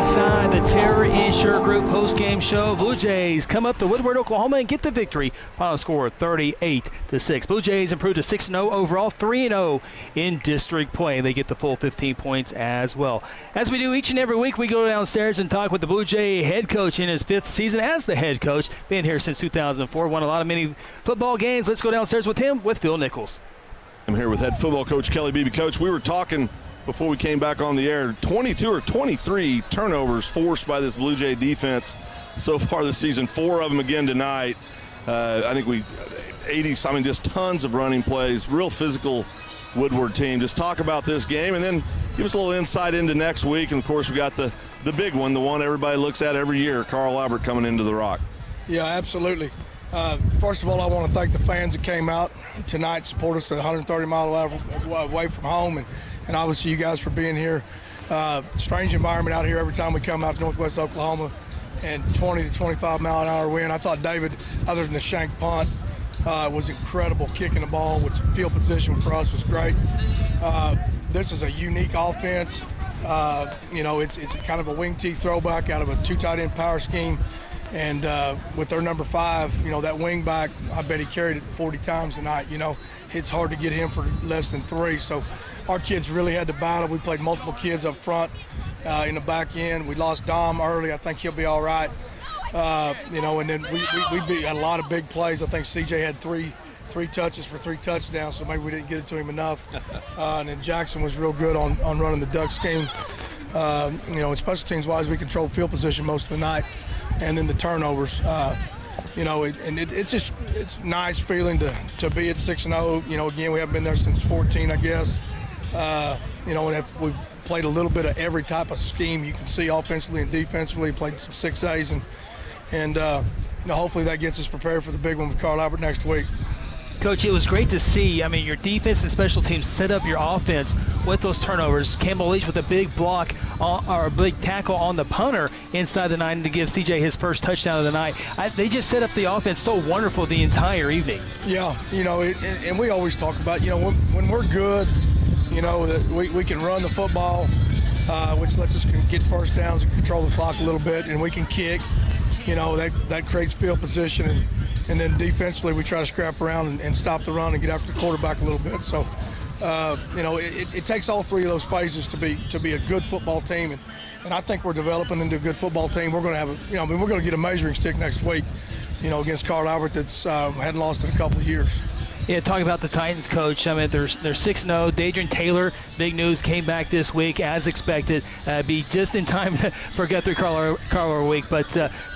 inside the Terror Insure Group post-game show. Blue Jays come up to Woodward, Oklahoma, and get the victory. Final score 38-6. Blue Jays improved to 6-0 overall, 3-0 in district play. They get the full 15 points as well. As we do each and every week, we go downstairs and talk with the Blue Jay head coach in his 5th season as the head coach. Been here since 2004, won a lot of many football games. Let's go downstairs with him, with Phil Nichols. I'm here with head football coach Kelly Beeby. Coach, we were talking before we came back on the air, 22 or 23 turnovers forced by this Blue Jay defense so far this season, 4 of them again tonight. I think just tons of running plays, real physical Woodward team. Just talk about this game and then give us a little insight into next week. And, of course, we got the big one, the one everybody looks at every year, Carl Albert coming into the Rock. Yeah, absolutely. First of all, I want to thank the fans that came out tonight, support us at 130 miles away from home, and obviously you guys for being here. Strange environment out here every time we come out to Northwest Oklahoma, and 20 to 25 mile an hour wind. I thought David, other than the shank punt, was incredible kicking the ball, which field position for us was great. This is a unique offense. It's kind of a wing tee throwback out of a 2 tight end power scheme. And with their number 5, that wing back, I bet he carried it 40 times tonight. It's hard to get him for less than 3. So our kids really had to battle. We played multiple kids up front in the back end. We lost Dom early. I think he'll be all right. And then we beat a lot of big plays. I think CJ had three touches for 3 touchdowns, so maybe we didn't get it to him enough. And then Jackson was real good on running the duck scheme. Special teams wise, we controlled field position most of the night. And then the turnovers, it's nice feeling to be at 6-0. Again, we haven't been there since 14, I guess. And we've played a little bit of every type of scheme you can see offensively and defensively. Played some 6As, and hopefully that gets us prepared for the big one with Carl Albert next week. Coach, it was great to see. Your defense and special teams set up your offense with those turnovers. Campbell Leach with a big block or a big tackle on the punter inside the 9 to give CJ his first touchdown of the night. They just set up the offense so wonderful the entire evening. Yeah, and we always talk about, when we're good, that we can run the football, which lets us get first downs and control the clock a little bit, and we can kick. That creates field position, and then defensively we try to scrap around and stop the run and get after the quarterback a little bit. So, it takes all 3 of those phases to be a good football team, and I think we're developing into a good football team. We're going to have we're going to get a measuring stick next week, against Carl Albert that's hadn't lost in a couple of years. Yeah, talking about the Titans, Coach. They're 6-0. Dadrian Taylor, big news, came back this week as expected. Be just in time for Guthrie Carl week. But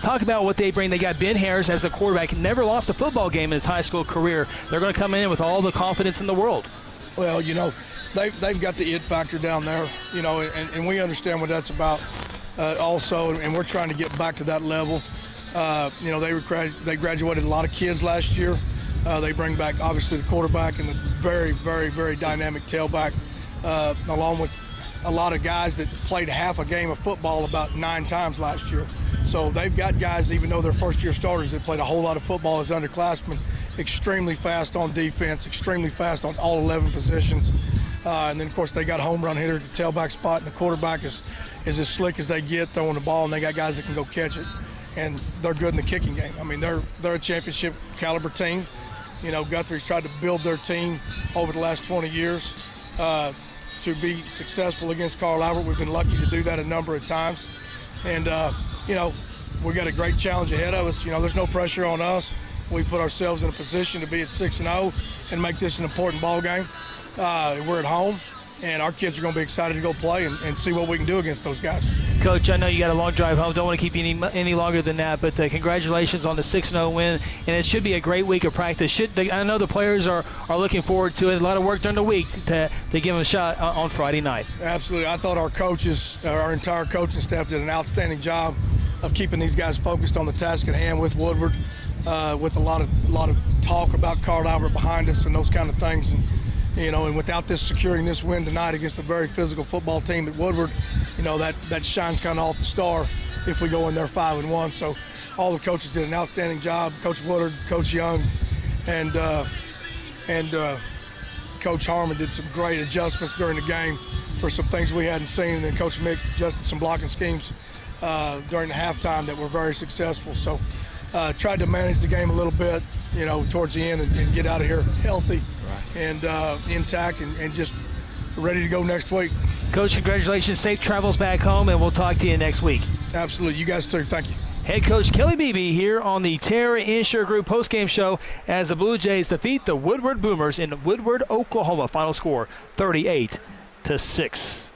talk about what they bring. They got Ben Harris as a quarterback. Never lost a football game in his high school career. They're going to come in with all the confidence in the world. Well, they've got the it factor down there, and we understand what that's about also, and we're trying to get back to that level. They graduated a lot of kids last year. They bring back, obviously, the quarterback and the very, very, very dynamic tailback, along with a lot of guys that played half a game of football about 9 times last year. So they've got guys, even though they're first-year starters, that played a whole lot of football as underclassmen, extremely fast on defense, extremely fast on all 11 positions. And then, of course, they got a home run hitter at the tailback spot, and the quarterback is as slick as they get throwing the ball, and they got guys that can go catch it. And they're good in the kicking game. They're a championship caliber team. Guthrie's tried to build their team over the last 20 years to be successful against Carl Albert. We've been lucky to do that a number of times. And, we got a great challenge ahead of us. There's no pressure on us. We put ourselves in a position to be at 6-0 and make this an important ball game. We're at home, and our kids are going to be excited to go play and see what we can do against those guys. Coach, I know you got a long drive home. Don't want to keep you any longer than that, but congratulations on the 6-0 win, and it should be a great week of practice. I know the players are looking forward to it. A lot of work during the week to give them a shot on Friday night. Absolutely. I thought our coaches, our entire coaching staff did an outstanding job of keeping these guys focused on the task at hand with Woodward, with a lot of talk about Carl Albert behind us and those kind of things. And without securing this win tonight against a very physical football team at Woodward, that shines kind of off the star if we go in there 5-1. So all the coaches did an outstanding job. Coach Woodward, Coach Young, and Coach Harmon did some great adjustments during the game for some things we hadn't seen. And then Coach Mick adjusted some blocking schemes during the halftime that were very successful. So tried to manage the game a little bit, towards the end and get out of here healthy and intact and just ready to go next week. Coach, congratulations. Safe travels back home, and we'll talk to you next week. Absolutely. You guys too. Thank you. Head Coach Kelly Beeby here on the Terra Insure Group postgame show as the Blue Jays defeat the Woodward Boomers in Woodward, Oklahoma. Final score 38-6.